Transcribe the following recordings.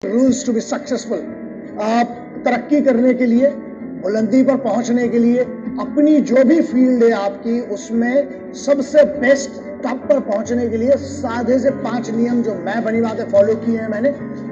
Rules to be successful. आप तरक्की करने के लिए, बुलंदी पर पहुंचने के लिए, अपनी जो भी फील्ड है आपकी, उसमें सबसे बेस्ट टॉप पर पहुंचने के लिए साधे से 5 नियम जो मैं बनी बातें फॉलो किए हैं मैंने,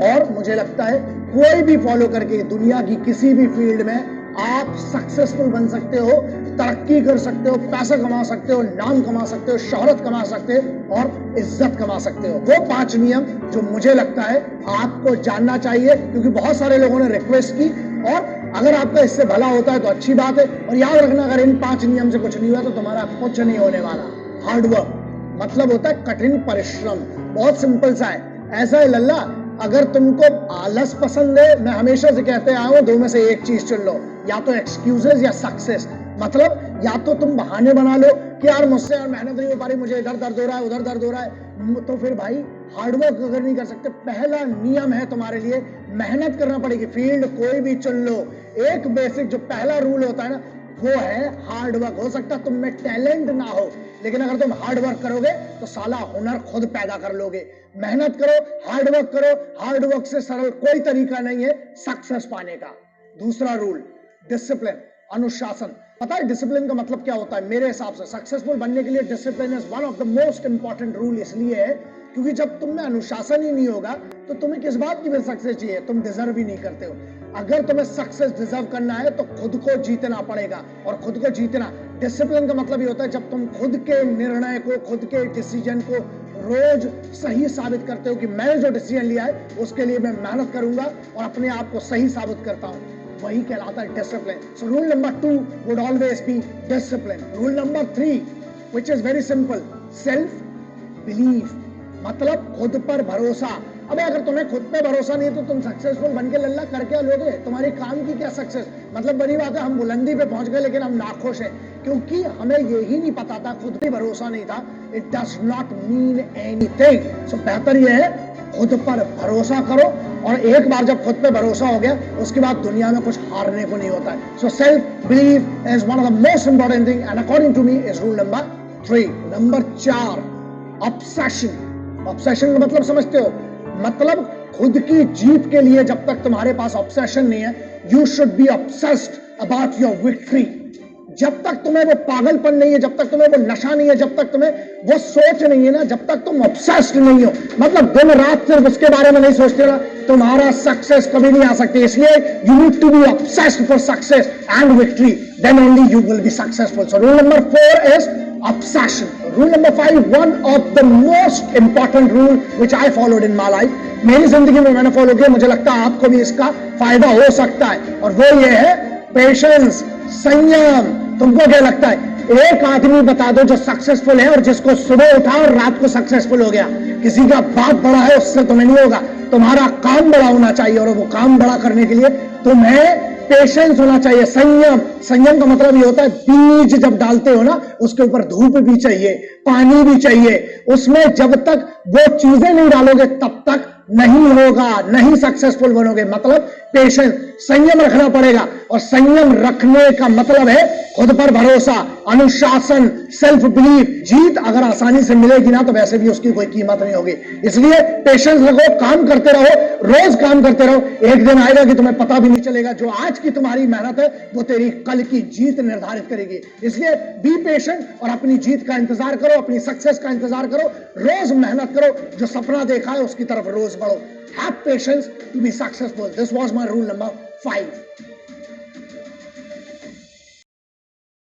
और मुझे लगता है कोई भी फॉलो करके दुनिया की किसी भी फील्ड में आप सक्सेसफुल बन सकते हो, तरक्की कर सकते हो, पैसा कमा सकते हो, नाम कमा सकते हो, शोहरत कमा सकते हो और इज्जत कमा सकते हो। वो 5 नियम जो मुझे लगता है आपको जानना चाहिए, क्योंकि बहुत सारे लोगों ने रिक्वेस्ट की, और अगर आपका इससे भला होता है तो अच्छी बात है। और याद रखना, अगर इन 5 नियम से कुछ नहीं हुआ तो तुम्हारा कुछ नहीं होने वाला। हार्डवर्क मतलब होता है कठिन परिश्रम। बहुत सिंपल सा है, ऐसा है लल्ला, अगर तुमको आलस पसंद है, मैं हमेशा से कहते आया हूं, दो में से एक चीज चुन लो, या तो एक्सक्यूजेस या सक्सेस। मतलब या तो तुम बहाने बना लो कि यार मुझसे यार मेहनत नहीं हो पा रही, मुझे इधर दर्द हो रहा है, उधर दर्द हो रहा है, तो फिर भाई हार्डवर्क अगर नहीं कर सकते, पहला नियम है तुम्हारे लिए, मेहनत करना पड़ेगी। फील्ड कोई भी चुन लो, एक बेसिक जो पहला रूल होता है ना, वो है हार्डवर्क। हो सकता है तुम में टैलेंट ना हो, लेकिन अगर तुम हार्डवर्क करोगे तो साला हुनर खुद पैदा कर लोगे। मेहनत करो, हार्डवर्क करो, हार्डवर्क से सरल कोई तरीका नहीं है सक्सेस पाने का। दूसरा रूल, डिसिप्लिन, अनुशासन। पता है डिसिप्लिन का मतलब क्या होता है? मेरे हिसाब से सक्सेसफुल बनने के लिए discipline is one of the most important rule. इसलिए है क्योंकि जब तुम में अनुशासन ही नहीं होगा तो तुम्हें किस बात की भी सक्सेस चाहिए? तुम डिजर्व ही नहीं करते हो। अगर तुम्हें सक्सेस डिजर्व करना है तो खुद को जीतना पड़ेगा, और खुद को जीतना, डिसिप्लिन का मतलब ये होता है जब तुम खुद के निर्णय को, खुद के डिसीजन को रोज सही साबित करते हो कि मैंने जो डिसीजन लिया है उसके लिए मैं मेहनत करूंगा और अपने आप को सही साबित करता हूं, वही कहलाता है discipline. So rule number 2 would always be discipline. Rule number 3 which is very simple, self believe, मतलब खुद पर भरोसा। अबे अगर तुम्हें खुद पे भरोसा नहीं है तो तुम सक्सेसफुल बन के लल्ला कर क्या लोगे? तुम्हारी काम की क्या सक्सेस? मतलब बड़ी बात है, हम बुलंदी पे पहुंच गए लेकिन हम नाखुश हैं क्योंकि हमें यही नहीं पता था, खुद पे भरोसा नहीं था। It does not mean anything. So बेहतर यह है खुद पर भरोसा करो, और एक बार जब खुद पे भरोसा हो गया उसके बाद दुनिया में कुछ हारने को नहीं होता है। So self believe is one of the most important thing and according to me is rule number 3। Number 4, obsession. Obsession का मतलब समझते हो? मतलब खुद की जीत के लिए जब तक तुम्हारे पास ऑब्सेशन नहीं है, you should be obsessed about your victory. जब तक तुम्हें वो पागलपन नहीं है, जब तक तुम्हें वो नशा नहीं है, जब तक तुम्हें वो सोच नहीं है ना, जब तक तुम ऑब्सेस्ड नहीं हो, मतलब दिन रात सिर्फ उसके बारे में नहीं सोचते ना, तुम्हारा सक्सेस कभी नहीं आ सकती। इसलिए you need to be obsessed for success and victory, then only you will be successful. So rule number 4 is obsession. Rule number 5, one of the most important rule which I followed in my life, मेरी जिंदगी में मैंने follow किया, मुझे लगता है आपको भी इसका फायदा हो सकता है, और वो ये है पेशेंस, संयम। तुमको क्या लगता है? एक आदमी बता दो जो सक्सेसफुल है और जिसको सुबह उठा और रात को सक्सेसफुल हो गया। किसी का बाप बड़ा है उससे तुम्हें नहीं होगा, तुम्हारा काम बड़ा होना चाहिए, और वो काम बड़ा करने के लिए तुम्हें पेशेंस होना चाहिए, संयम। संयम का मतलब ये होता है बीज जब डालते हो ना, उसके ऊपर धूप भी चाहिए, पानी भी चाहिए, उसमें जब तक वो चीजें नहीं डालोगे तब तक नहीं होगा, नहीं सक्सेसफुल बनोगे। मतलब पेशेंस, संयम रखना पड़ेगा, और संयम रखने का मतलब है खुद पर भरोसा, अनुशासन, सेल्फ बिलीव। जीत अगर आसानी से मिलेगी ना तो वैसे भी उसकी कोई कीमत नहीं होगी। इसलिए पेशेंस रखो, काम करते रहो, रोज काम करते रहो। एक दिन आएगा कि तुम्हें पता भी नहीं चलेगा, जो आज की तुम्हारी मेहनत है वो तेरी कल की जीत निर्धारित करेगी। इसलिए बी पेशेंट और अपनी जीत का इंतजार करो, अपनी सक्सेस का इंतजार करो, रोज मेहनत करो, जो सपना देखा है उसकी तरफ रोज बढ़ो। Have patience to be successful. This was my rule number 5.